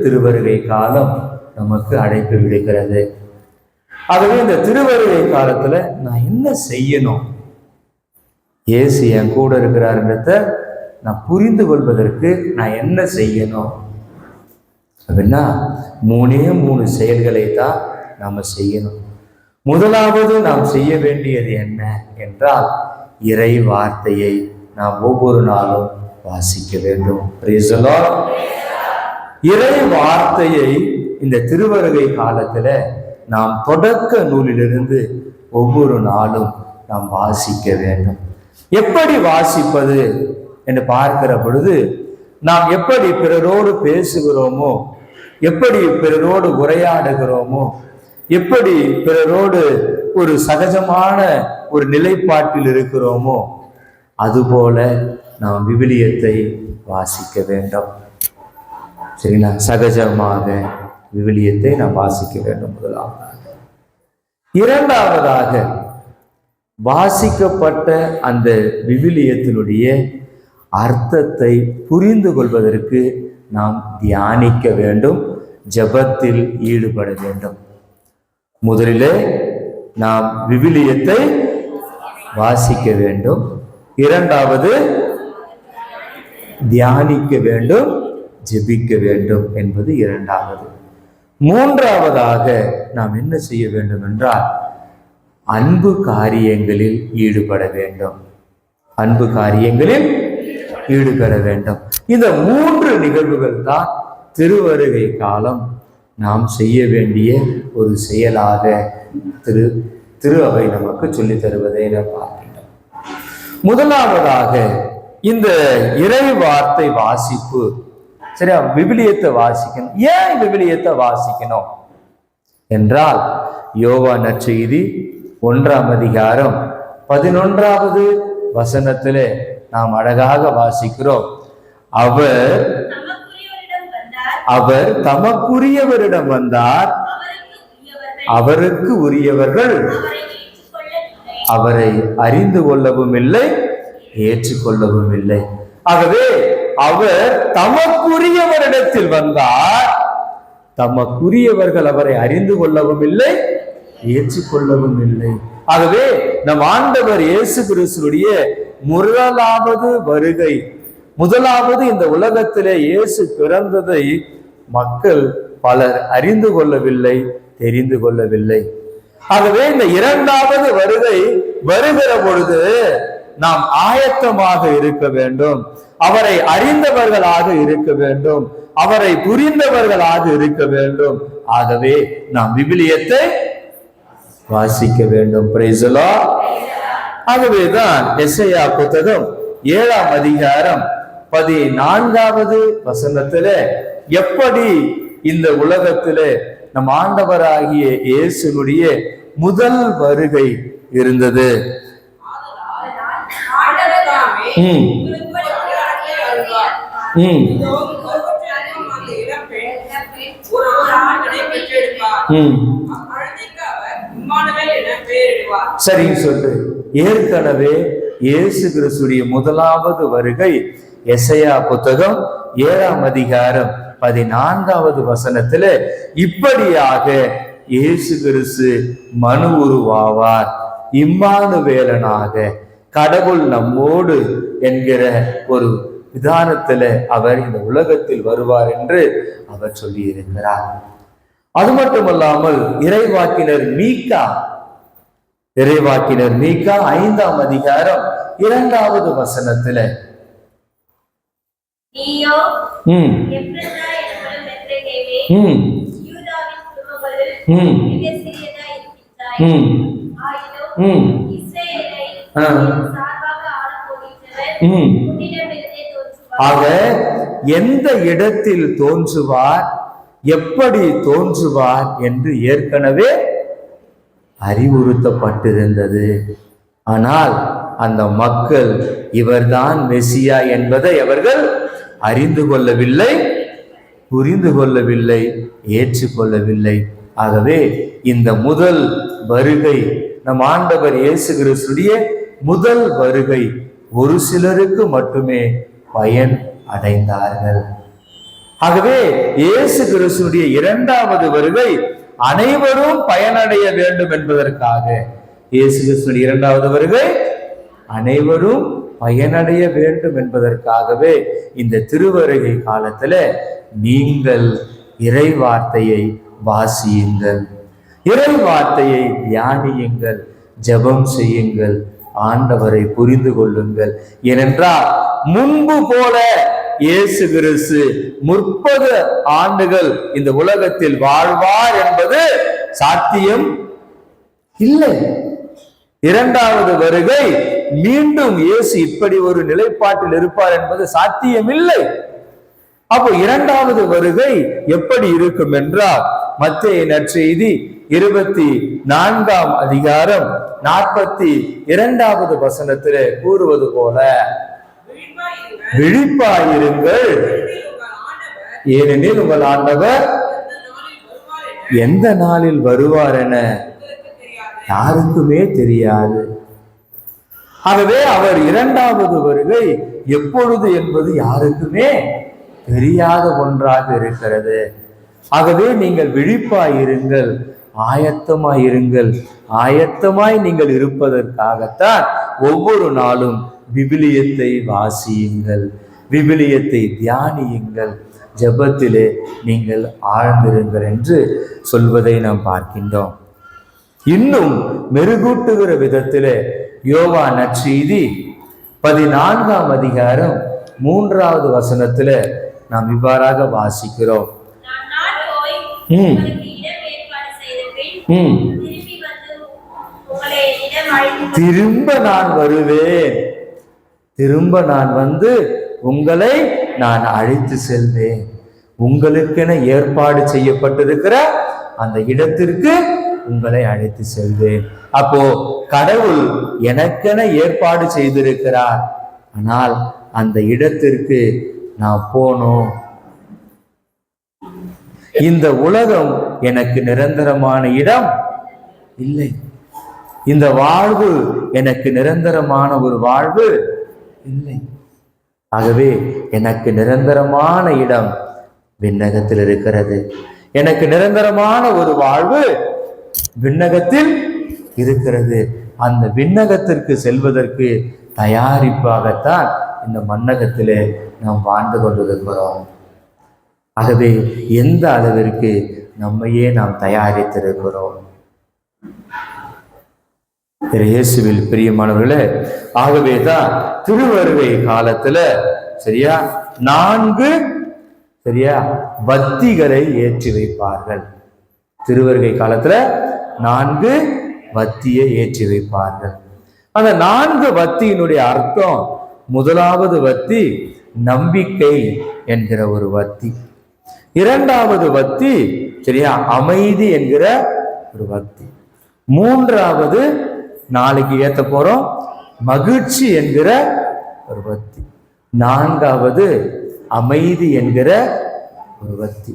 திருவருகை காலம் நமக்கு அழைப்பு விடுக்கிறது. ஆகவே இந்த திருவருகை காலத்துல நான் என்ன செய்யணும், இயேசு என் கூட இருக்கிறாருன்றத நான் புரிந்து கொள்வதற்கு நான் என்ன செய்யணும் அப்படின்னா 3 செயல்களை தான் நாம செய்யணும். முதலாவது நாம் செய்ய வேண்டியது என்ன என்றால், இறை வார்த்தையை நாம் ஒவ்வொரு நாளும் வாசிக்க வேண்டும். இறை வார்த்தையை இந்த திருவருகை காலத்துல நாம் தொடக்க நூலிலிருந்து ஒவ்வொரு நாளும் நாம் வாசிக்க வேண்டும். எப்படி வாசிப்பது என்று பார்க்கிற பொழுது, நாம் எப்படி பிறரோடு பேசுகிறோமோ, எப்படி பிறரோடு உரையாடுகிறோமோ, எப்படி பிறரோடு ஒரு சகஜமான ஒரு நிலைப்பாட்டில் இருக்கிறோமோ, அதுபோல நாம் விவிலியத்தை வாசிக்க வேண்டும். சரிங்களா? சகஜமாக விவிலியத்தை நாம் வாசிக்க வேண்டும். முதலாவதாக. இரண்டாவதாக, வாசிக்கப்பட்ட அந்த விவிலியத்தினுடைய அர்த்தத்தை புரிந்து கொள்வதற்கு நாம் தியானிக்க வேண்டும், ஜெபத்தில் ஈடுபட வேண்டும். முதலிலே நாம் விவிலியத்தை வாசிக்க வேண்டும், இரண்டாவது தியானிக்க வேண்டும், ஜெபிக்க வேண்டும் என்பது இரண்டாவது. மூன்றாவதாக நாம் என்ன செய்ய வேண்டும் என்றால், அன்பு காரியங்களில் ஈடுபட வேண்டும். அன்பு காரியங்களில் ஈடுபட வேண்டும். இந்த 3 நிகழ்வுகள் தான் திருவருகை காலம் நாம் செய்ய வேண்டிய ஒரு செயலாக திரு அவை நமக்கு சொல்லித் தருவதை நாம் பார்க்கின்றோம். முதலாவதாக, இந்த இறை வார்த்தை வாசிப்பு. சரியா? விவிலியத்தை வாசிக்கணும். ஏன் விவிலியத்தை வாசிக்கணும் என்றால், யோவான் நற்செய்தி 1ஆம் அதிகாரம் 11வது வசனத்திலே நாம் அழகாக வாசிக்கிறோம். அவர் தமக்குரியவரிடம் வந்தார், அவருக்கு உரியவர்கள் அவரை அறிந்து கொள்ளவும் இல்லை, ஏற்றுக்கொள்ளவும் இல்லை. ஆகவே அவர் தமக்குரியவரிடத்தில் வந்தார், தமக்குரியவர்கள் அவரை அறிந்து கொள்ளவும் இல்லை, ஏற்றுக்கொள்ளவும் இல்லை. ஆகவே நம் ஆண்டவர் இயேசு கிறிஸ்துவுடைய முதலாவது வருகை, முதலாவது இந்த உலகத்திலே இயேசு பிறந்ததை மக்கள் பலர் அறிந்து கொள்ளவில்லை, தெரிந்து கொள்ளவில்லை. ஆகவே இந்த இரண்டாவது வருகை வருகிற பொழுது நாம் ஆயத்தமாக இருக்க வேண்டும், அவரை அறிந்தவர்களாக இருக்க வேண்டும், அவரை புரிந்தவர்களாக இருக்க வேண்டும். ஆகவே நாம் விவிலியத்தை வாசிக்க வேண்டும். Praise the Lord. ஆகவேதான் எசையா புத்தகம் 7ஆம் அதிகாரம் 14வது வசனத்திலே எப்படி இந்த உலகத்திலே நம் ஆண்டவராகிய இயேசுனுடைய முதல் வருகை இருந்தது. சரி சொல்லு. ஏற்கனவே இயேசு கிறிஸ்துடைய முதலாவது வருகை எசையா புத்தகம் 7ஆம் அதிகாரம் 14வது வசனத்துல இப்படியாக இயேசு கிறிஸ்து மனு உருவாவார், இம்மானுவேலனாக, கடவுள் நம்மோடு என்கிற ஒரு விதானத்துல அவர் இந்த உலகத்தில் வருவார் என்று அவர் சொல்லி இருக்கிறார். அது மட்டுமல்லாமல் இறைவாக்கினர் மீகா 5ஆம் அதிகாரம் 2வது வசனத்துல ஆக எந்த இடத்தில் தோன்றுவார், எப்படி தோன்றுவார் என்று ஏற்கனவே அறிவுறுத்தப்பட்டிருந்தது. ஆனால் அந்த மக்கள் இவர்தான் மெசியா என்பதை அவர்கள் அறிந்து கொள்ளவில்லை, புரிந்து கொள்ளவில்லை, ஏற்றுக்கொள்ளவில்லை. ஆகவே இந்த முதல் வருகை, நம் ஆண்டவர் இயேசு கிறிஸ்துடைய முதல் வருகை ஒரு சிலருக்கு மட்டுமே பயன் அடைந்தார்கள். ஆகவே இயேசு கிறிஸ்துடைய இரண்டாவது வருகை அனைவரும் பயனடைய வேண்டும் என்பதற்காக. இயேசு கிறிஸ்துடைய இரண்டாவது வருகை அனைவரும் பயனடைய வேண்டும் என்பதற்காகவே இந்த திருவருகை காலத்துல நீங்கள் இறை வார்த்தையை வாசியுங்கள், இறை வார்த்தையை தியானியுங்கள், ஜெபம் செய்யுங்கள், ஆண்டவரை புரிந்து கொள்ளுங்கள். ஏனென்றால் முன்பு போல இயேசு கிறிஸ்து 30 ஆண்டுகள் இந்த உலகத்தில் வாழ்வார் என்பது சாத்தியம் இல்லை. இரண்டாவது வருகை மீண்டும் இயேசு இப்படி ஒரு நிலைப்பாட்டில் இருப்பார் என்பது சாத்தியம் இல்லை. அப்போ இரண்டாவது வருகை எப்படி இருக்கும் என்றால், மத்தேயு நற்செய்தி 24ஆம் அதிகாரம் 42வது வசனத்திலே கூறுவது போல, விழிப்பாயிருங்கள், ஏனெனில் உங்கள் ஆண்டவர் எந்த நாளில் வருவார் என யாருக்குமே தெரியாது. ஆகவே அவர் இரண்டாவது வருகை எப்பொழுது என்பது யாருக்குமே தெரியாத ஒன்றாக இருக்கிறது. ஆகவே நீங்கள் விழிப்பாயிருங்கள், ஆயத்தமாயிருங்கள். ஆயத்தமாய் நீங்கள் இருப்பதற்காகத்தான் ஒவ்வொரு நாளும் விவிலியத்தை வாசியுங்கள், விவிலியத்தை தியானியுங்கள், ஜெபத்திலே நீங்கள் ஆழ்ந்திருங்கள் என்று சொல்வதை நாம் பார்க்கின்றோம். இன்னும் மெருகூட்டுகிற விதத்திலே யோவான் நற்செய்தி 14ஆம் அதிகாரம் 3வது வசனத்துல நாம் இவ்வாறாக வாசிக்கிறோம். திரும்ப நான் வருவேன், திரும்ப நான் வந்து உங்களை நான் அழைத்து செல்வேன், உங்களுக்கென ஏற்பாடு செய்யப்பட்டிருக்கிற அந்த இடத்திற்கு உங்களை அழைத்து செல்வேன். அப்போ கடவுள் எனக்கென ஏற்பாடு செய்திருக்கிறார். ஆனால் அந்த இடத்திற்கு நான் போனோம். இந்த உலகம் எனக்கு நிரந்தரமான இடம் இல்லை. இந்த வாழ்வு எனக்கு நிரந்தரமான ஒரு வாழ்வு இல்லை. ஆகவே எனக்கு நிரந்தரமான இடம் விண்ணகத்தில் இருக்கிறது. எனக்கு நிரந்தரமான ஒரு வாழ்வு விண்ணகத்தில் இருக்கிறது. அந்த விண்ணகத்திற்கு செல்வதற்கு தயாரிப்பாகத்தான் இந்த மண்ணகத்திலே நாம் வாழ்ந்து கொண்டிருக்கிறோம். ஆகவே எந்த அளவிற்கு நம்மையே நாம் தயாரித்திருக்கிறோம். இயேசுவில் பிரியமானவர்களே, ஆகவேதான் திருவருகை காலத்துல சரியா 4 வத்திகளை ஏற்றி வைப்பார்கள். திருவருகை காலத்துல 4 வத்தியை ஏற்றி வைப்பார்கள். அந்த 4 வத்தியினுடைய அர்த்தம், முதலாவது வத்தி நம்பிக்கை என்கிற ஒரு வத்தி, இரண்டாவது வத்தி சரியா அமைதி என்கிற ஒரு வத்தி, மூன்றாவது நாளைக்கு ஏத்த போறோம் மகிழ்ச்சி என்கிற ஒரு வத்தி, நான்காவது அமைதி என்கிற ஒரு வத்தி,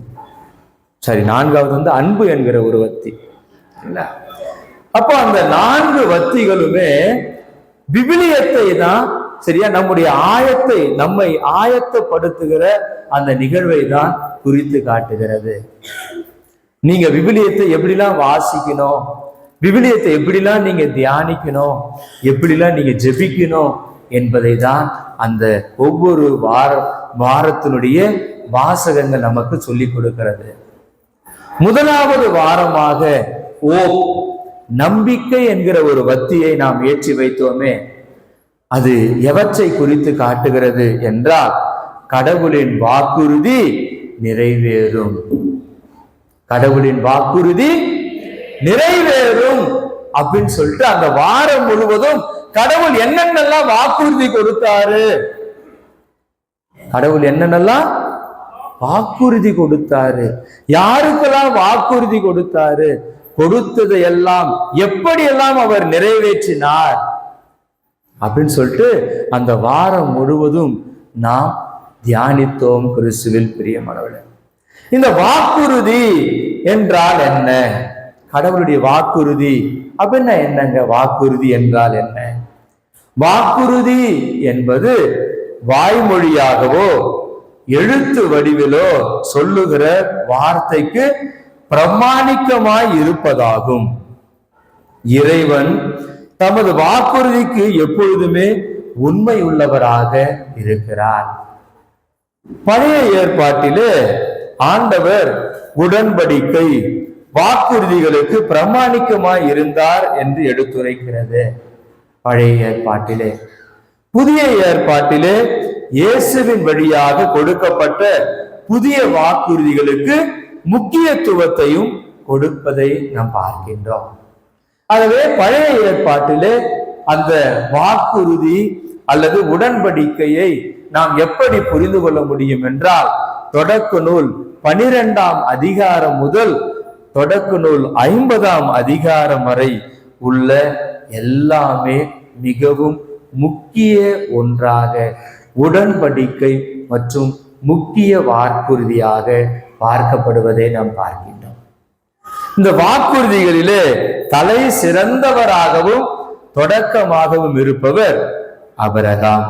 நான்காவது வந்து அன்பு என்கிற ஒரு வத்தி. அப்போ அந்த 4 வத்திகளுமே விவிலியத்தை தான் சரியா நம்முடைய நம்மை ஆயத்தப்படுத்துகிற அந்த நிகழ்வை தான் குறித்து காட்டுகிறது. நீங்க விவிலியத்தை எப்படிலாம் வாசிக்கணும், விவிலியத்தை எப்படிலாம் நீங்க தியானிக்கணும், எப்படிலாம் நீங்க ஜெபிக்கணும் என்பதை தான் அந்த ஒவ்வொரு வாரத்தினுடைய வாசகங்கள் நமக்கு சொல்லிக் கொடுக்கிறது. முதலாவது வாரமாக நம்பிக்கை என்கிற ஒரு வத்தியை நாம் ஏற்றி வைத்தோமே, அது எவற்றை குறித்து காட்டுகிறது என்றால், கடவுளின் வாக்குறுதி நிறைவேறும், கடவுளின் வாக்குறுதி நிறைவேறும் அப்படின்னு சொல்லிட்டு அந்த வாரம் முழுவதும் கடவுள் என்னென்னலாம் வாக்குறுதி கொடுத்தாரு, கடவுள் என்னென்னலாம் வாக்குறுதி கொடுத்தாரு, யாருக்கெல்லாம் வாக்குறுதி கொடுத்தாரு, கொடுத்ததை எல்லாம் எப்படியெல்லாம் அவர் நிறைவேற்றினார் அப்படின்னு சொல்லிட்டு அந்த வாரம் முழுவதும் நாம் தியானித்தோம். கிறிஸ்துவில் பிரியமானவர்களே, இந்த வாக்குறுதி என்றால் என்ன, கடவுளுடைய வாக்குறுதி அப்படின்னா என்னங்க, வாக்குறுதி என்றால் என்ன? வாக்குறுதி என்பது வாய்மொழியாகவோ எழுத்து வடிவிலோ சொல்லுகிற வார்த்தைக்கு பிரமாணிக்கமாய் இருப்பதாகும். இறைவன் தமது வாக்குறுதிக்கு எப்பொழுதுமே உண்மை உள்ளவராக இருக்கிறார். பழைய ஏற்பாட்டிலே ஆண்டவர் உடன்படிக்கை வாக்குறுதிகளுக்கு பிரமாணிக்கமாய் இருந்தார் என்று எடுத்துரைக்கிறது பழைய ஏற்பாட்டிலே. புதிய ஏற்பாட்டிலே இயேசுவின் வழியாக கொடுக்கப்பட்ட புதிய வாக்குறுதிகளுக்கு முக்கியத்துவத்தையும் கொடுப்பதை நாம் பார்க்கின்றோம். ஆகவே பழைய ஏற்பாட்டிலே அந்த வாக்குறுதி அல்லது உடன்படிக்கையை நாம் எப்படி புரிந்து கொள்ள முடியும் என்றால், தொடக்க நூல் 12ஆம் அதிகாரம் முதல் தொடக்க நூல் 50ஆம் அதிகாரம் வரை உள்ள எல்லாமே மிகவும் முக்கிய ஒன்றாக உடன்படிக்கை மற்றும் முக்கிய வாக்குறுதியாக பார்க்கப்படுவதை நாம் பார்க்கின்றோம். இந்த வாக்குறுதிகளிலே தலை சிறந்தவராகவும் தொடக்கமாகவும் இருப்பவர் ஆபிரகாம்.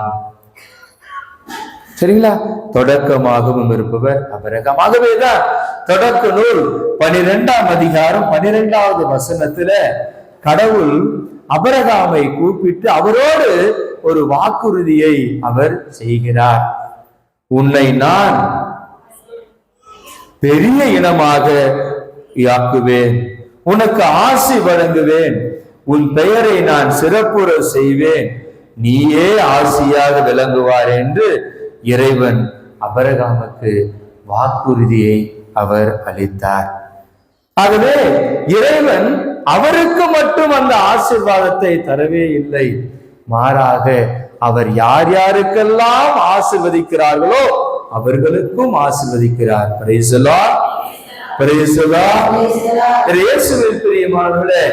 சரிங்களா? தொடக்கமாகவும் இருப்பவர் ஆபிரகாம். ஆகவேதான் தொடக்க நூல் 12ஆம் அதிகாரம் 12வது வசனத்துல கடவுள் ஆபிரகாமை கூப்பிட்டு அவரோடு ஒரு வாக்குறுதியை அவர் செய்கிறார். உன்னை நான் பெரிய இனமாக ஆக்குவேன், உனக்கு ஆசி வழங்குவேன், உன் பெயரை நான் சிறப்புற செய்வேன், நீயே ஆசியாக விளங்குவார் என்று இறைவன் ஆபிரகாமுக்கு வாக்குறுதியை அவர் அளித்தார். ஆகவே இறைவன் அவருக்கு மட்டும் அந்த ஆசீர்வாதத்தை தரவே இல்லை, மாறாக அவர் யார் யாருக்கெல்லாம் ஆசீர்வதிக்கிறார்களோ அவர்களுக்கும் ஆசீர்வதிக்கிறார். Praise the Lord, praise the Lord. இயேசுவில் பிரியமானவர்களே,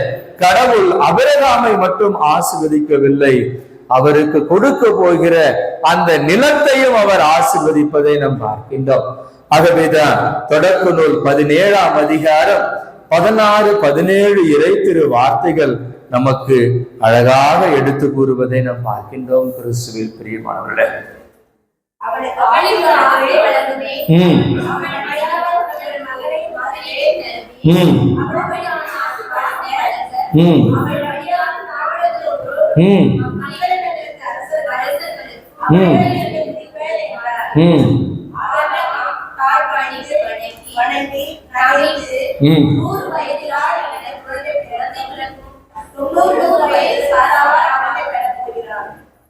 கடவுள் ஆபிரகாமை மட்டும் ஆசீர்வதிக்கவில்லை, அவருக்கு கொடுக்க போகிற அந்த நிலத்தையும் அவர் ஆசீர்வதிப்பதை நாம் பார்க்கின்றோம். ஆகவேதான் தொடக்க நூல் 17ஆம் அதிகாரம் 16, 17 இறை திரு வார்த்தைகள் நமக்கு அழகாக எடுத்து கூறுவதை நாம் பார்க்கின்றோம். கிறிஸ்துவில் பிரியமானவர்களே,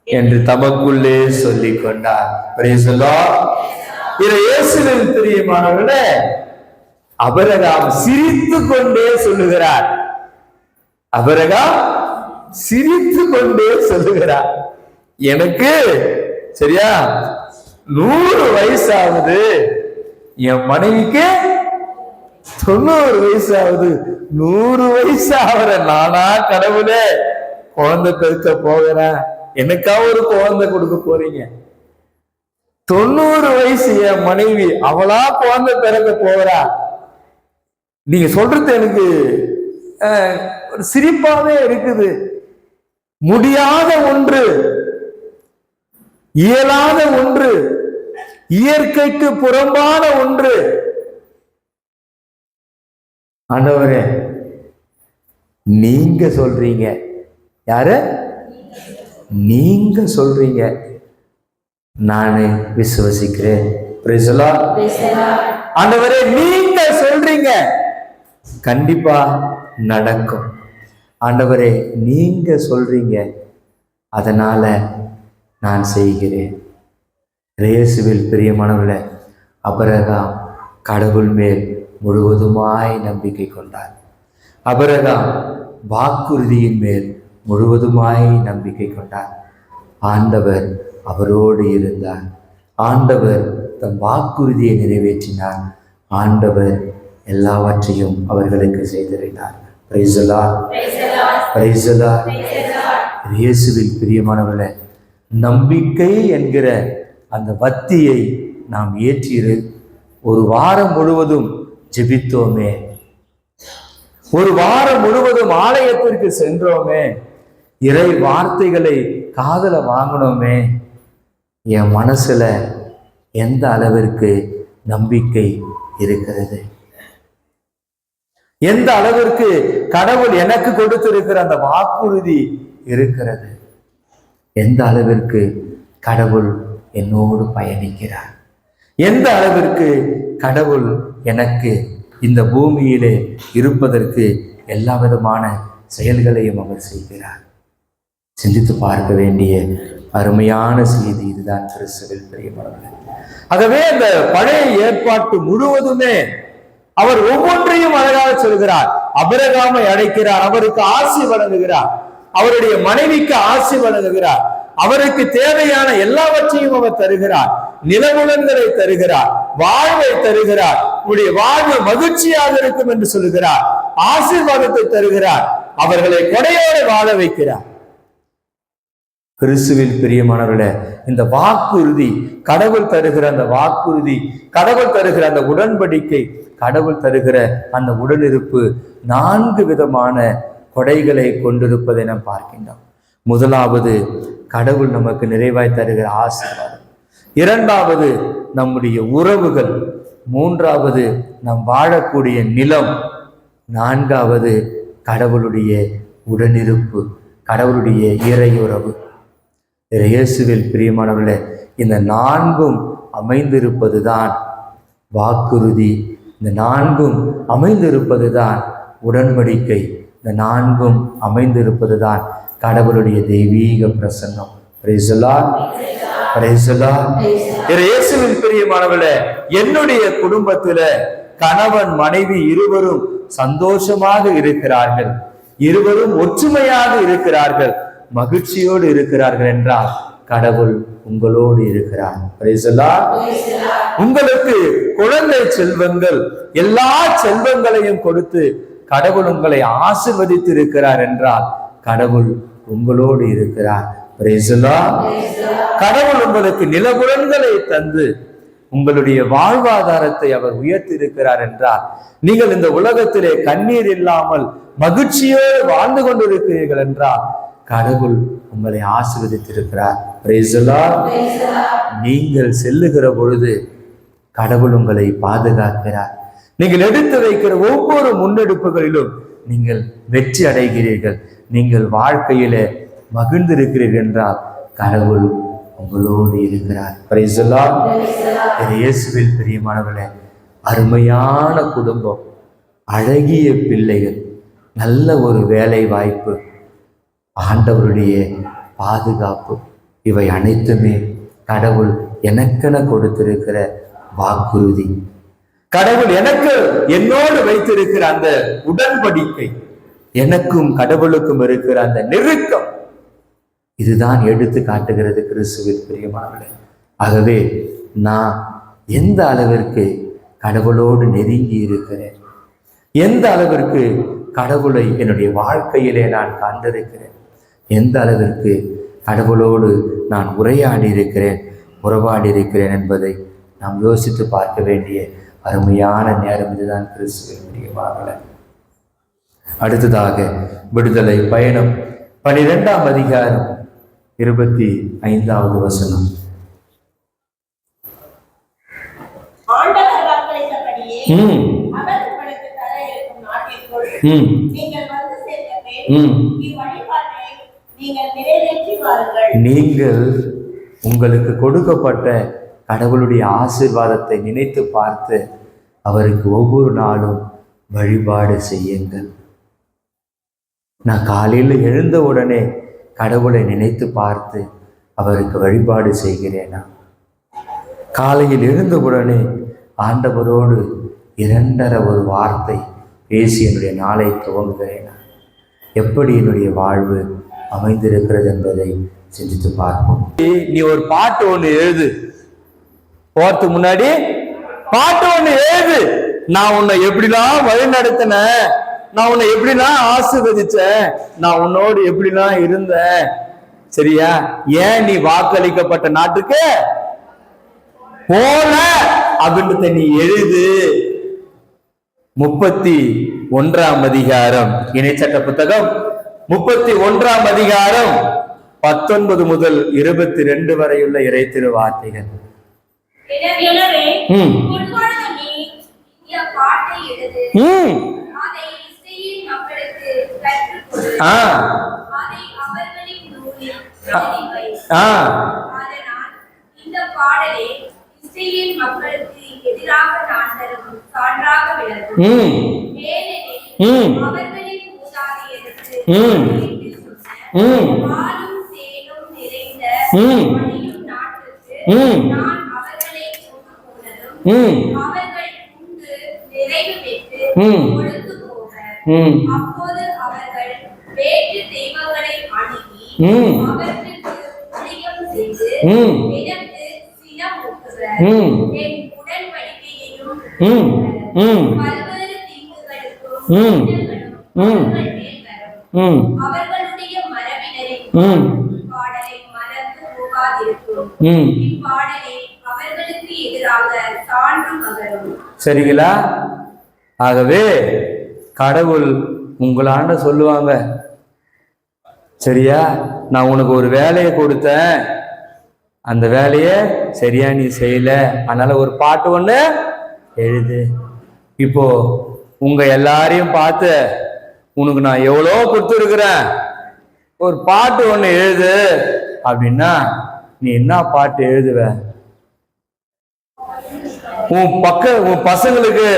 என்று தமக்குள்ளே சொல்லிக் கொண்டார். Praise the Lord. இயேசுவின் பிரியமானவர்களே, ஆபிரகாம் சிரித்து கொண்டே சொல்லுகிறார். ஆபிரகாம் சிரித்து கொண்டே சொல்லுகிறார், எனக்கு சரியா 100 வயசாகுது, என் மனைவிக்கு 90 வயசாகுது, 100 வயசு ஆகிற நானா கடவுளே குழந்தை பெருக்க போகிறேன், எனக்கா ஒரு குழந்தை கொடுக்க போறீங்க? 90 வயசு என் மனைவி, அவளா குழந்தை பிறக்க போகிறா? நீங்க சொல்றது எனக்கு ஒரு சிரிப்பாவே இருக்குது. முடியாத ஒன்று, இயலாத ஒன்று, இயற்கைக்கு புறம்பான ஒன்று. ஆண்டவரே, நீங்க சொல்றீங்க. யாரு? நீங்க சொல்றீங்க, நானே விசுவசிக்கிறேன். Praise the Lord. ஆண்டவரே, நீங்க சொல்றீங்க, கண்டிப்பா நடக்கும். ஆண்டவரே, நீங்க சொல்றீங்க, அதனால நான் செய்கிறேன். இயேசுவில் பிரியமானவர்களே, ஆபிரகாம் கடவுள் மேல் முழுவதுமாய் நம்பிக்கை கொண்டார். ஆபிரகாம் வாக்குறுதியின் மேல் முழுவதுமாய் நம்பிக்கை கொண்டார். ஆண்டவர் அவரோடு இருந்தார். ஆண்டவர் தம் வாக்குறுதியை நிறைவேற்றினார். ஆண்டவர் எல்லாவற்றையும் அவர்களுக்கு செய்திருந்தார். Praise the Lord, praise the Lord. இயேசுவில் பிரியமானவர்களே, நம்பிக்கை என்கிற அந்த வத்தியை நாம் ஏற்றி ஒரு வாரம் முழுவதும் ஜெபித்தோமே, ஒரு வாரம் முழுவதும் ஆலயத்திற்கு சென்றோமே, இறை வார்த்தைகளை காதுல வாங்கினோமே, என் மனசுல எந்த அளவிற்கு நம்பிக்கை இருக்கிறது? எந்த அளவிற்கு கடவுள் எனக்கு கொடுத்திருக்கிற அந்த வாக்குறுதி இருக்கிறது? எந்த அளவிற்கு கடவுள் என்னோடு பயணிக்கிறார்? எந்த அளவிற்கு கடவுள் எனக்கு இந்த பூமியிலே இருப்பதற்கு எல்லா விதமான செயல்களையும் அவர் செய்கிறார்? சிந்தித்து பார்க்க வேண்டிய அருமையான செய்தி இதுதான் கிறிஸ்துவில் பிரியமானவர்களே. ஆகவே அந்த பழைய ஏற்பாட்டு முழுவதுமே அவர் ஒவ்வொன்றையும் அழகாக சொல்கிறார். அபிரகாமை அழைக்கிறார், அவருக்கு ஆசி வழங்குகிறார், அவருடைய மனைவிக்கு ஆசி வழங்குகிறார், அவருக்கு தேவையான எல்லாவற்றையும் அவர் தருகிறார், நிலவுலன்களை தருகிறார், வாழ்வை தருகிறார், உங்களுடைய வாழ்வு மகிழ்ச்சியாக இருக்கும் என்று சொல்லுகிறார், ஆசீர்வாதத்தை தருகிறார், அவர்களை கொடையோடு வாழ வைக்கிறார். கிறிஸ்துவில் பிரியமானவர்களே, இந்த வாக்குறுதி, கடவுள் தருகிற அந்த வாக்குறுதி, கடவுள் தருகிற அந்த உடன்படிக்கை, கடவுள் தருகிற அந்த உடனிருப்பு 4 விதமான கொடைகளை கொண்டிருப்பதை நாம் பார்க்கின்றோம். முதலாவது, கடவுள் நமக்கு நிறைவாய் தருகிற ஆசீர்வாதம். இரண்டாவது, நம்முடைய உறவுகள். மூன்றாவது, நாம் வாழக்கூடிய நிலம். நான்காவது, கடவுளுடைய உடனிருப்பு, கடவுளுடைய இறையுறவு. இயேசுவில் பிரியமானவர்களே, இந்த 4ம் அமைந்திருப்பதுதான் வாக்குறுதி, இந்த 4ம் அமைந்திருப்பதுதான் உடன்படிக்கை, இந்த 4ம் அமைந்திருப்பதுதான் கடவுளுடைய தெய்வீக பிரசன்னம். Praise the Lord, praise the Lord. இயேசுவில் பிரியமானவர்களே, என்னுடைய குடும்பத்தில கணவன் மனைவி இருவரும் சந்தோஷமாக இருக்கிறார்கள், இருவரும் ஒற்றுமையாக இருக்கிறார்கள், மகிழ்ச்சியோடு இருக்கிறார்கள் என்றால் கடவுள் உங்களோடு இருக்கிறார். Praise the Lord. உங்களுக்கு குழந்தை செல்வங்கள், எல்லா செல்வங்களையும் கொடுத்து கடவுள் உங்களை ஆசீர்வதித்து இருக்கிறார் என்றால் கடவுள் உங்களோடு இருக்கிறார். Praise the Lord. கடவுள் உங்களுக்கு நிலபுலன்களை தந்து உங்களுடைய வாழ்வாதாரத்தை அவர் உயர்த்தி இருக்கிறார் என்றால் நீங்கள் இந்த உலகத்திலே கண்ணீர் இல்லாமல் மகிழ்ச்சியோடு வாழ்ந்து கொண்டிருக்கிறீர்கள் என்றால் கடவுள் உங்களை ஆசீர்வதித்திருக்கிறார். Praise the Lord. நீங்கள் செல்லுகிற பொழுது கடவுள் உங்களை பாதுகாக்கிறார். நீங்கள் எடுத்து வைக்கிற ஒவ்வொரு முன்னெடுப்புகளிலும் நீங்கள் வெற்றி அடைகிறீர்கள், நீங்கள் வாழ்க்கையில மகிழ்ந்திருக்கிறீர்கள் என்றால் கடவுள் உங்களோடு இருக்கிறார். Praise the Lord. இயேசுவில் பிரியமானவர்களே, அருமையான குடும்பம், அழகிய பிள்ளைகள், நல்ல ஒரு வேலை வாய்ப்பு, ஆண்டவருடைய பாதுகாப்பு, இவை அனைத்துமே கடவுள் எனக்கென கொடுத்திருக்கிற வாக்குறுதி, கடவுள் எனக்கு என்னோடு வைத்திருக்கிற அந்த உடன்படிக்கை, எனக்கும் கடவுளுக்கும் இருக்கிற அந்த நெருக்கம், இதுதான் எடுத்து காட்டுகிறது கிறிஸ்துவில் பிரியமானவர்களே. ஆகவே நான் எந்த அளவிற்கு கடவுளோடு நெருங்கி இருக்கிறேன், எந்த அளவிற்கு கடவுளை என்னுடைய வாழ்க்கையிலே நான் கண்டிருக்கிறேன், எந்த அளவிற்கு கடவுளோடு நான் உரையாடி இருக்கிறேன், உறவாடி இருக்கிறேன் என்பதை நாம் யோசித்து பார்க்க வேண்டிய அருமையான நேரம் இதுதான் கிறிஸ்துவின் பிரியமானவர்களே. அடுத்ததாக விடுதலை பயணம் 12ஆம் அதிகாரம் 25வது வசனம். நீங்கள் உங்களுக்கு கொடுக்கப்பட்ட கடவுளுடைய ஆசீர்வாதத்தை நினைத்து பார்த்து அவருக்கு ஒவ்வொரு நாளும் வழிபாடு செய்யுங்கள். நான் காலையில் எழுந்த உடனே கடவுளை நினைத்து பார்த்து அவருக்கு வழிபாடு செய்கிறேனா? காலையில் எழுந்தவுடனே ஆண்டவரோடு 2 ஒரு வார்த்தை பேசி என்னுடைய நாளை துவங்குகிறேனா? எப்படி என்னுடைய வாழ்வு அமைந்திருக்கிறது என்பதை சிந்தித்து பார்ப்போம். நீ ஒரு பாட்டு ஒண்ணு எழுது, போறதுக்கு முன்னாடி பாட்டு ஒண்ணு எழுது. நான் உன்னை எப்படிலாம் வழி நடத்தினேன், நான் உன்னை எப்படிலாம் ஆசீர்வதிச்சேன், நான் உன்னோடு எப்படிலாம் இருந்தேன், சரியா? ஏன் நீ வாக்களிக்கப்பட்ட நாட்டுக்கு போல அப்படின்னு நீ எழுது. 31ஆம் அதிகாரம், இணைச்சட்ட புத்தகம் 31ஆம் அதிகாரம் 19 முதல் 22 வரையுள்ள இறைத்திரு வார்த்தைகள். எனவே இப்பொழுது நீ இந்த பாட்டை எழுது, அதை இஸ்ரவேல் மக்களுக்கு கற்றுக் கொடு, அதை அவர்களின் நூலில் எழுதி வை. அதனால் இந்த பாடலே இஸ்ரவேல் மக்களுக்கு எதிராக நான் தரும் சான்றாக விளங்கும். ஏனெனில் அவர்களின் மூதாதையருக்கு பாலும் தேனும் நிறைந்த வழியும் நாட்டுக்கு நான் அவர்களை கொண்டு போனதும் அவர்கள் உண்டு நிறைவு பெற்று கொழுந்து போவர். அப்போது அவர்கள் வேற்று தெய்வங்களை அணுகி அவர்களுக்கு ஊழியம் செய்து எனக்கு சினமூட்டுவர். என் உடன்படிக்கையையும் பல்வேறு தீங்குகளுக்கும் அவர்கள் மேல் வரும். அவர்களுடைய மரபினரின் பாடலை மறந்து போகாதிருக்கும். இப்பாடலை அவர்களுக்கு எதிராக சான்று மகரும். சரிங்களா? ஆகவே கடவுள் உங்களாண்ட சொல்லுவாங்க, சரியா, நான் உனக்கு ஒரு வேலையை கொடுத்தேன், அந்த வேலையை சரியா நீ செய்யல, அதனால ஒரு பாட்டு ஒண்ணு எழுது. இப்போ உங்க எல்லாரையும் பார்த்து உனக்கு நான் எவ்வளோ கொடுத்துருக்குறேன், ஒரு பாட்டு ஒண்ணு எழுது அப்படின்னா நீ என்ன பாட்டு எழுதுவ? உன் பசங்களுக்கு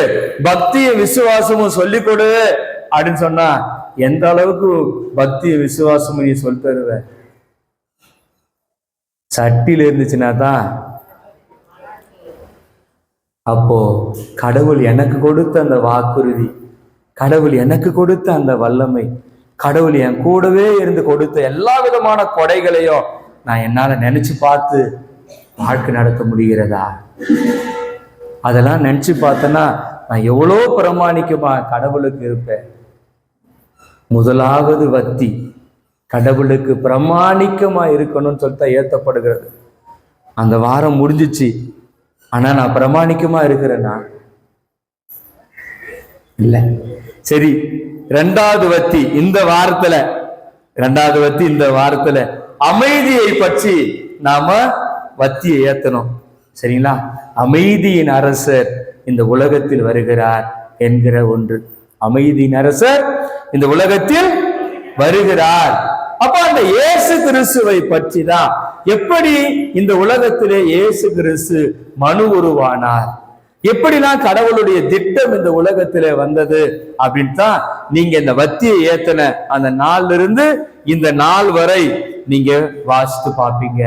பக்திய விசுவாசமும் சொல்லி கொடு அப்படின்னு சொன்னா எந்த அளவுக்கு பக்திய விசுவாசமும் நீ சொல்லி தருவ? சட்டியில இருந்துச்சுன்னா தான். அப்போ கடவுள் எனக்கு கொடுத்த அந்த வாக்குறுதி, கடவுள் எனக்கு கொடுத்த அந்த வல்லமை, கடவுள் என் கூடவே இருந்து கொடுத்த எல்லா விதமான கொடைகளையும் நான் என்னால நினைச்சு பார்த்து வாழ்க்கை நடத்த முடிகிறதா? அதெல்லாம் நினைச்சு பார்த்தேன்னா நான் எவ்வளோ பிரமாணிக்கமா கடவுளுக்கு இருப்பேன். முதலாவது வத்தி கடவுளுக்கு பிரமாணிக்கமா இருக்கணும்னு சொல்லிட்டு ஏத்தப்படுகிறது. அந்த வாரம் முடிஞ்சிச்சு, ஆனா நான் பிரமாணிக்கமா இருக்கிறேன்னா இல்ல. சரி, ரெண்டாவது வத்தி இந்த வாரத்துல அமைதியை பற்றி நாம வத்தியை ஏத்தணும். சரிங்களா? அமைதியின் அரசர் இந்த உலகத்தில் வருகிறார் என்கிற ஒன்று. அமைதியின் அரசர் இந்த உலகத்தில் வருகிறார். அப்ப அந்த இயேசு கிறிஸ்துவை பற்றி தான், எப்படி இந்த உலகத்திலே இயேசு கிறிஸ்து மனு உருவானார், எப்படிலாம் கடவுளுடைய திட்டம் இந்த உலகத்திலே வந்தது அப்படின்னு தான் நீங்க இந்த வத்தியை ஏத்தன அந்த நாள்ல இருந்து இந்த நாள் வரை நீங்க வாசித்து பார்ப்பீங்க.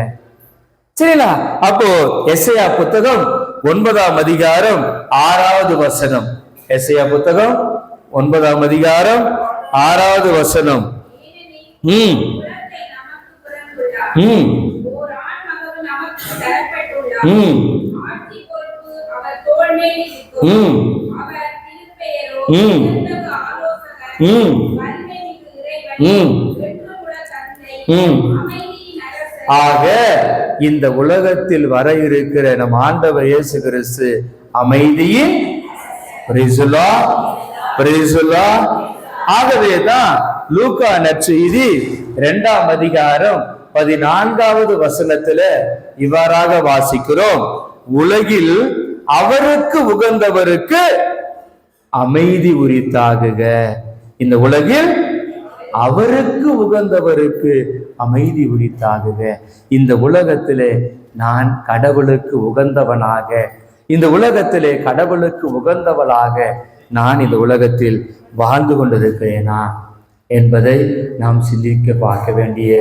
சரிங்களா? அப்போ எசையா புத்தகம் 9ஆம் அதிகாரம் 6வது வசனம். எசையா புத்தகம் 9ஆம் அதிகாரம் 6வது வசனம். ஆக இந்த உலகத்தில் வர இருக்கிற நம் ஆண்டவர் இயேசு கிறிஸ்து அமைதியின் ஆகவேதான் லூக்கா நற்செய்தி 2ஆம் அதிகாரம் 14வது வசனத்துல இவ்வாறாக வாசிக்கிறோம். உலகில் அவருக்கு உகந்தவருக்கு அமைதி உரித்தாகுக. இந்த உலகில் அவருக்கு உகந்தவருக்கு அமைதி உரித்தாகுக. இந்த உலகத்திலே நான் கடவுளுக்கு உகந்தவனாக, இந்த உலகத்திலே கடவுளுக்கு உகந்தவளாக நான் இந்த உலகத்தில் வாழ்ந்து கொண்டிருக்கிறேனா என்பதை நாம் சிந்திக்க பார்க்க வேண்டிய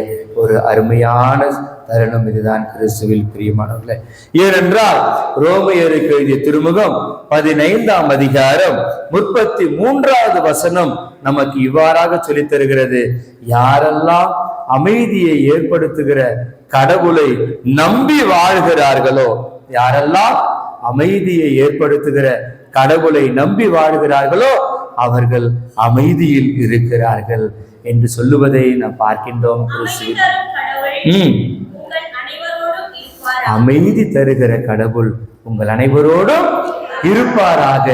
ஒரு அருமையான தருணம் இதுதான் கிறிஸ்துவில் பிரியமானவர்களே. ஏனென்றால் ரோமையருக்கு எழுதிய திருமுகம் 15ஆம் அதிகாரம் 33வது வசனம் நமக்கு இவ்வாறாக சொல்லித் தருகிறது. யாரெல்லாம் அமைதியை ஏற்படுத்துகிற கடவுளை நம்பி வாழ்கிறார்களோ, யாரெல்லாம் அமைதியை ஏற்படுத்துகிற கடவுளை நம்பி வாழ்கிறார்களோ அவர்கள் அமைதியில் இருக்கிறார்கள் என்று சொல்லுவதை நாம் பார்க்கின்றோம். அமைதி தருகிற கடவுள் உங்கள் அனைவரோடும் இருப்பாராக,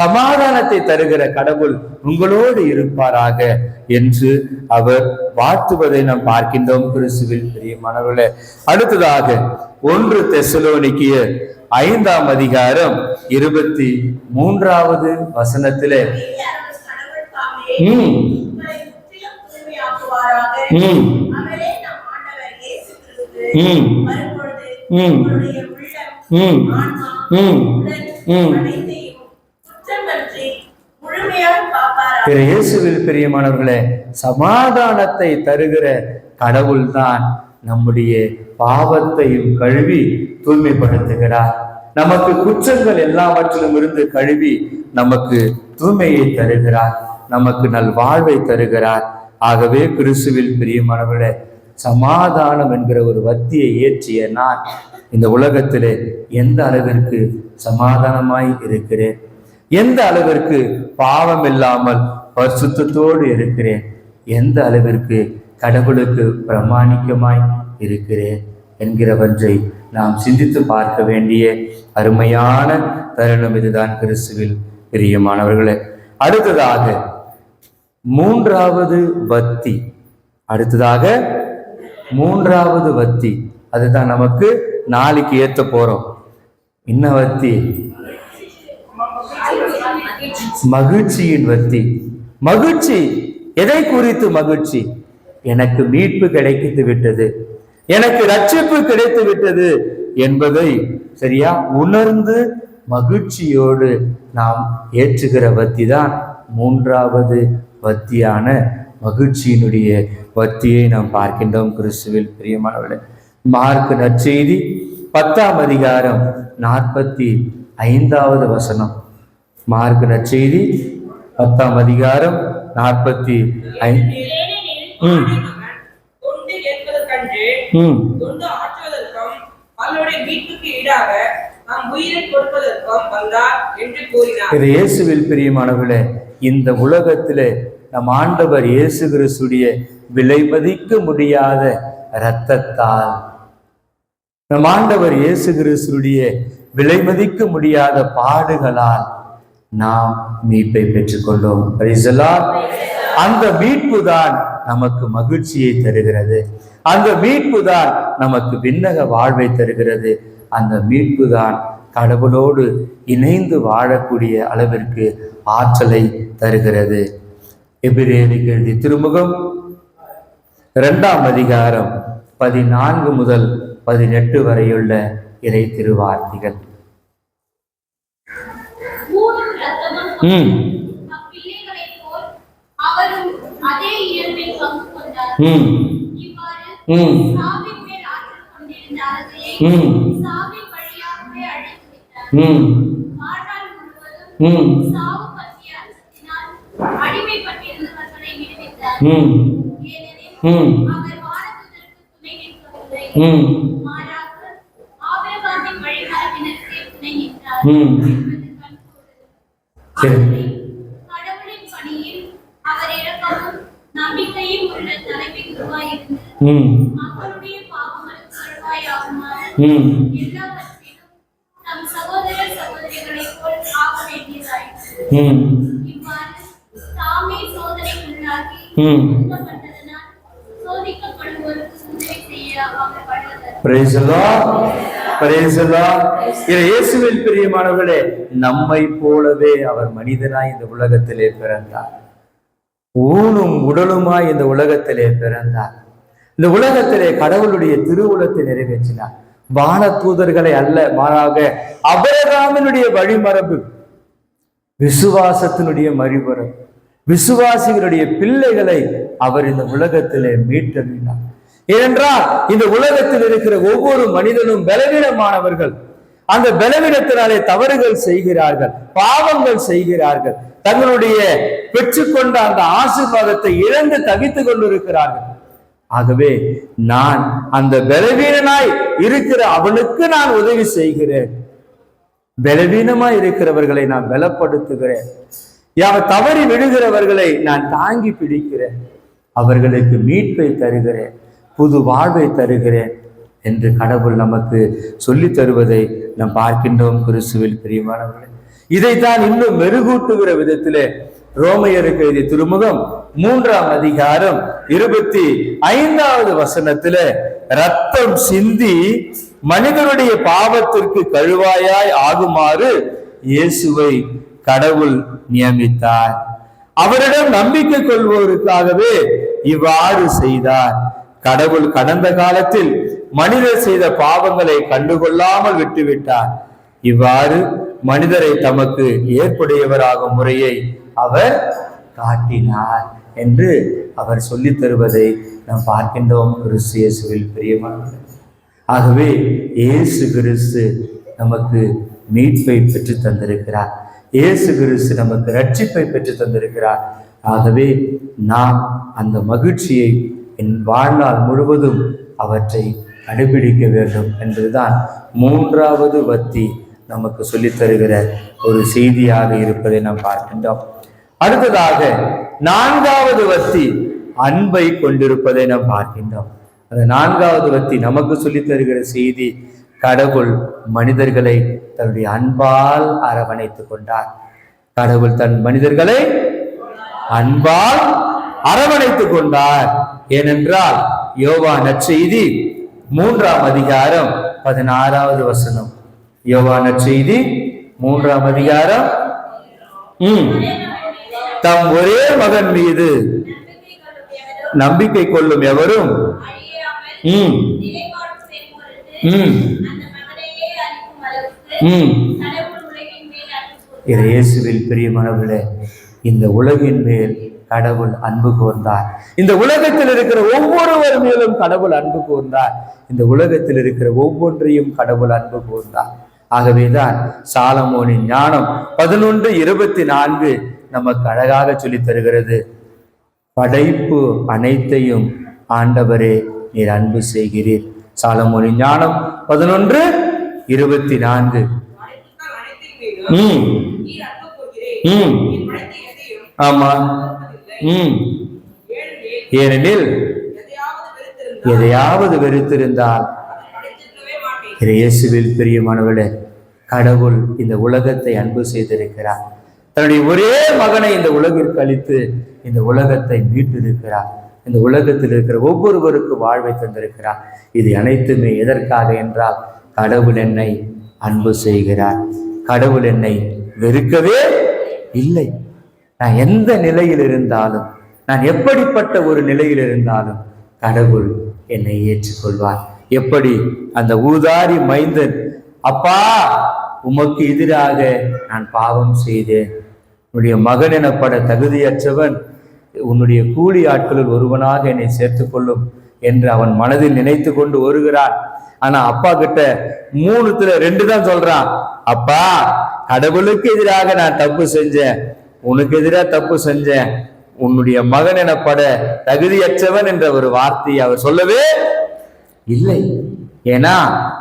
சமாதானத்தை தருகிற கடவுள் உங்களோடு இருப்பாராக என்று அவர் வாழ்த்துவதை நாம் பார்க்கின்றோம் கிறிஸ்துவில் பிரியமானவர்களே. அடுத்ததாக 1 தெசலோனிக்கேயர் 5ஆம் அதிகாரம் 23வது வசனத்திலே இயேசுவில் பிரியமானவர்களே, சமாதானத்தை தருகிற கடவுள்தான் நம்முடைய பாவத்தையும் கழுவி தூய்மைப்படுத்துகிறார். நமக்கு குற்றங்கள் எல்லாவற்றிலும் இருந்து கழுவி நமக்கு தூய்மையை தருகிறார், நமக்கு நல்வாழ்வை தருகிறார். ஆகவே கிறிஸ்துவில் பிரியமானவர்களே, சமாதானம் என்கிற ஒரு வத்தியை ஏற்றிய நான் இந்த உலகத்திலே எந்த அளவிற்கு சமாதானமாய் இருக்கிறேன், எந்த அளவிற்கு பாவம் இல்லாமல் பரிசுத்தத்தோடு இருக்கிறேன், எந்த அளவிற்கு கடவுளுக்கு பிரமாணிக்கமாய் இருக்கிறேன் என்கிறவற்றை நாம் சிந்தித்து பார்க்க வேண்டிய அருமையான தருணம் இதுதான் கிறிஸ்துவில் பிரியமானவர்களே. அடுத்ததாக 3வது வத்தி, அதுதான் நமக்கு நாளைக்கு ஏத்த போறோம். என்ன வத்தி? மகிழ்ச்சியின் வத்தி. மகிழ்ச்சி எதை குறித்து மகிழ்ச்சி? எனக்கு மீட்பு கிடைத்து விட்டது, எனக்கு ரட்சிப்பு கிடைத்து விட்டது என்பதை சரியா உணர்ந்து மகிழ்ச்சியோடு நாம் ஏற்றுகிற வத்தி தான் 3வது வத்தியான மகிழ்ச்சியினுடைய வத்தியை நாம் பார்க்கின்றோம் கிறிஸ்துவில் பிரியமானவர்களே. மார்க் நற்செய்தி 10ஆம் அதிகாரம் 45வது வசனம். மார்க் நற்செய்தி 10ஆம் அதிகாரம் 45. இயேசுவில் பிரியமானவர்களே, இந்த உலகத்திலே நம் ஆண்டவர் இயேசு கிறிஸ்துடைய விலை மதிக்க முடியாத இரத்தத்தால், நம் ஆண்டவர் இயேசு கிறிஸ்துடைய விலை மதிக்க முடியாத பாடுகளால் நாம் மீட்பை பெற்றுக்கொண்டோம். அந்த மீட்பு தான் நமக்கு மகிழ்ச்சியை தருகிறது, அந்த மீட்பு தான் நமக்கு விண்ணக வாழ்வை தருகிறது, அந்த மீட்பு தான் கடவுளோடு இணைந்து வாழக்கூடிய அளவிற்கு ஆற்றலை தருகிறது. எபிரேயருக்கு எழுதிய திருமுகம் 2ஆம் அதிகாரம் 14 முதல் 18 வரையுள்ள இறை திருவார்த்தைகள். இயேசுவில் பிரியமானவர்களே, நம்மை போலவே அவர் மனிதனாய் இந்த உலகத்திலே பிறந்தார், ஊனும் உடலுமாய் இந்த உலகத்திலே பிறந்தார். இந்த உலகத்திலே கடவுளுடைய திருவுளத்தை நிறைவேற்றினார். வான தூதர்களை அல்ல, மாறாக ஆபிரகாமினுடைய வழிமரபு, விசுவாசத்தினுடைய மறுமரபு, விசுவாசிகளுடைய பிள்ளைகளை அவர் இந்த உலகத்திலே மீட்டெழுந்தார். ஏனென்றால் இந்த உலகத்தில் இருக்கிற ஒவ்வொரு மனிதனும் பலவீனமானவர்கள். அந்த பலவீனத்தினாலே தவறுகள் செய்கிறார்கள், பாவங்கள் செய்கிறார்கள், தங்களுடைய பெற்றுக்கொண்ட அந்த ஆசீர்வாதத்தை இழந்து தவித்துக் கொண்டிருக்கிறார்கள். ஆகவே நான் அந்த பலவீனனாய் இருக்கிற அவனுக்கு நான் உதவி செய்கிறேன், பலவீனமாய் இருக்கிறவர்களை நான் பலப்படுத்துகிறேன், தவறி விடுகிறவர்களை நான் தாங்கி பிடிக்கிறேன், அவர்களுக்கு மீட்பை தருகிறேன், புது வாழ்வை தருகிறேன் என்று கடவுள் நமக்கு சொல்லி தருவதை நாம் பார்க்கின்றோம் கிறிஸ்துவில் பிரியமானவர்களே. இதைத்தான் இன்னும் மெருகூட்டுகிற விதத்திலே ரோமையருக்கு எழுதிய திருமுகம் 3ஆம் அதிகாரம் 25வது வசனத்திலே ரத்தம் சிந்தி மனிதனுடைய பாவத்திற்கு கழுவாயாய் ஆகுமாறு இயேசுவை கடவுள் நியமித்தார். அவரிடம் நம்பிக்கை கொள்வோருக்காகவே இவ்வாறு செய்தார். கடவுள் கடந்த காலத்தில் மனிதர் செய்த பாவங்களை கண்டுகொள்ளாமல் விட்டுவிட்டார். இவ்வாறு மனிதரை தமக்கு ஏற்புடையவராகும் முறையை அவர் காட்டினார் என்று அவர் சொல்லித் தருவதை நாம் பார்க்கின்றோம். கிறிஸ்து இயேசுவில் பிரியமானவர்களே, ஆகவே இயேசு கிறிஸ்து நமக்கு மீட்பை பெற்று தந்திருக்கிறார். இயேசு கிறிஸ்து நமக்கு ரட்சிப்பை பெற்று தந்திருக்கிறார். ஆகவே நாம் அந்த மகிழ்ச்சியை என் வாழ்நாள் முழுவதும் அவற்றை கடைபிடிக்க வேண்டும் என்பதுதான் மூன்றாவது வத்தி நமக்கு சொல்லித் தருகிற ஒரு செய்தியாக இருப்பதை நாம் பார்க்கின்றோம். அடுத்ததாக நான்காவது வத்தி அன்பை கொண்டிருப்பதை நாம் பார்க்கின்றோம். அந்த நான்காவது வத்தி நமக்கு சொல்லித் தருகிற செய்தி, கடவுள் மனிதர்களை தன்னுடைய அன்பால் அரவணைத்துக் கொண்டார். கடவுள் தன் மனிதர்களை அன்பால் அரவணைத்துக் கொண்டார். ஏனென்றால் யோவான் நற்செய்தி 3ஆம் அதிகாரம் 16வது வசனம். யோவான் நற்செய்தி 3ஆம் அதிகாரம் தம் ஒரே மகன் மீது நம்பிக்கை கொள்ளும் எவரும் இயேசுவில் பிரியமானவர்களே, இந்த உலகின் மேல் கடவுள் அன்பு கூர்ந்தார். இந்த உலகத்தில் இருக்கிற ஒவ்வொருவர் மேலும் கடவுள் அன்பு கூர்ந்தார். இந்த உலகத்தில் இருக்கிற ஒவ்வொன்றையும் கடவுள் அன்பு கூர்ந்தார். ஆகவேதான் சாலமோனின் ஞானம் 11:24 நமக்கு அழகாக சொல்லித் தருகிறது. படைப்பு அனைத்தையும் ஆண்டவரே நீர் அன்பு செய்கிறீர். சாலமோனின் ஞானம் 11:24. ஆமா. ஏனெனில் எதையாவது வெறுத்திருந்தால் இயேசுவில் பிரியமானவர்களே, கடவுள் இந்த உலகத்தை அன்பு செய்திருக்கிறார். தன்னுடைய ஒரே மகனை இந்த உலகிற்கு அளித்து இந்த உலகத்தை மீட்டிருக்கிறார். இந்த உலகத்தில் இருக்கிற ஒவ்வொருவருக்கு வாழ்வை தந்திருக்கிறார். இது அனைத்துமே எதற்காக என்றால், கடவுள் என்னை அன்பு செய்கிறார். கடவுள் என்னை வெறுக்கவே இல்லை. நான் எந்த நிலையில் இருந்தாலும், நான் எப்படிப்பட்ட ஒரு நிலையில் இருந்தாலும் கடவுள் என்னை ஏற்றுக்கொள்வார். எப்படி அந்த ஊதாரி மைந்தன், அப்பா உமக்கு எதிராக நான் பாவம் செய்தேன், உன்னுடைய மகன் எனப்பட தகுதியற்றவன், உன்னுடைய கூலி ஆட்களில் ஒருவனாக என்னை சேர்த்துக் கொள்ளும் என்று அவன் மனதில் நினைத்து கொண்டு வருகிறான். ஆனா அப்பா கிட்ட 3த்துல 2 தான் சொல்றான். அப்பா, கடவுளுக்கு எதிராக நான் தப்பு செஞ்சேன், உனக்கு எதிராக தப்பு செஞ்சேன், உன்னுடைய மகன் எனப்பட தகுதியற்றவன் என்ற ஒரு வார்த்தையை அவர் சொல்லவே இல்லை. ஏன்னா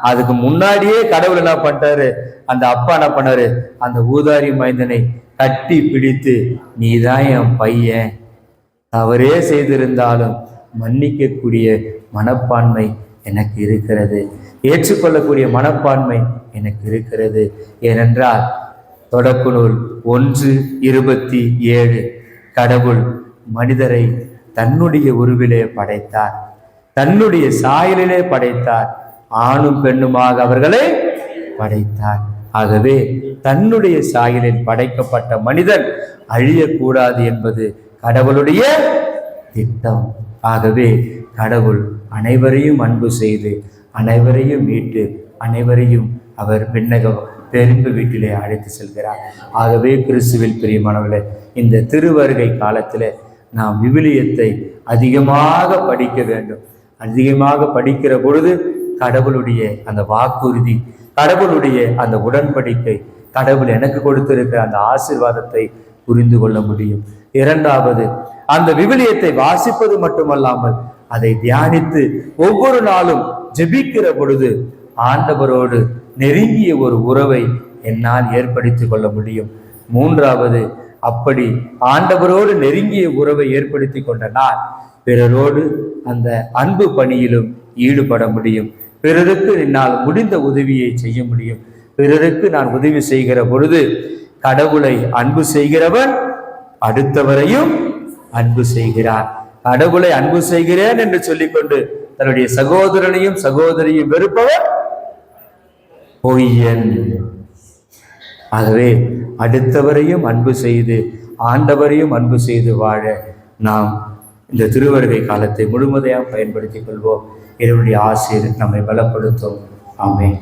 அதுக்கு முன்னாடியே கடவுள் என்ன பண்ணிட்டாரு, அந்த அப்பா என்ன பண்ணாரு, அந்த ஊதாரி மைந்தனை கட்டி பிடித்து, நீதான் என் பையன், தவறே செய்திருந்தாலும் மன்னிக்கக்கூடிய மனப்பான்மை எனக்கு இருக்கிறது, ஏற்றுக்கொள்ளக்கூடிய மனப்பான்மை எனக்கு இருக்கிறது. ஏனென்றால் தொடக்க நூல் 1:27 கடவுள் மனிதரை தன்னுடைய உருவிலே படைத்தார், தன்னுடைய சாயலிலே படைத்தார், ஆணும் பெண்ணுமாக அவர்களை படைத்தார். ஆகவே தன்னுடைய சாயலில் படைக்கப்பட்ட மனிதன் அழியக்கூடாது என்பது கடவுளுடைய திட்டம். ஆகவே கடவுள் அனைவரையும் அன்பு செய்து, அனைவரையும் மீட்டு, அனைவரையும் அவர் விண்ணக பெரும்பு வீட்டிலே அழைத்து செல்கிறார். ஆகவே கிறிஸ்துவில் பிரியமானவர்களே, இந்த திருவருகை காலத்தில் நாம் விவிலியத்தை அதிகமாக படிக்க வேண்டும். அதிகமாக படிக்கிற பொழுது கடவுளுடைய அந்த வாக்குறுதி, கடவுளுடைய அந்த உடன்படிக்கை, கடவுள் எனக்கு கொடுத்திருக்கிற அந்த ஆசீர்வாதத்தை புரிந்து கொள்ள முடியும். இரண்டாவது, அந்த விவிலியத்தை வாசிப்பது மட்டுமல்லாமல் அதை தியானித்து ஒவ்வொரு நாளும் ஜெபிக்கிற பொழுது ஆண்டவரோடு நெருங்கிய ஒரு உறவை என்னால் ஏற்படுத்திக் கொள்ள முடியும். மூன்றாவது, அப்படி ஆண்டவரோடு நெருங்கிய உறவை ஏற்படுத்தி கொண்ட நான் பிறரோடு அந்த அன்பு பணியிலும் ஈடுபட முடியும். பிறருக்கு என்னால் முடிந்த உதவியை செய்ய முடியும். பிறருக்கு நான் உதவி செய்கிற பொழுது கடவுளை அன்பு செய்கிறவன் அடுத்தவரையும் அன்பு செய்கிறார். கடவுளை அன்பு செய்கிறேன் என்று சொல்லிக்கொண்டு தன்னுடைய சகோதரனையும் சகோதரியும் வெறுப்பவர் பொய்யன். ஆகவே அடுத்தவரையும் அன்பு செய்து ஆண்டவரையும் அன்பு செய்து வாழ நாம் இந்த திருவருகை காலத்தை முழுமையாக பயன்படுத்திக் கொள்வோம். இறைவனுடைய ஆசீர் நம்மை பலப்படுத்தும். ஆமென்.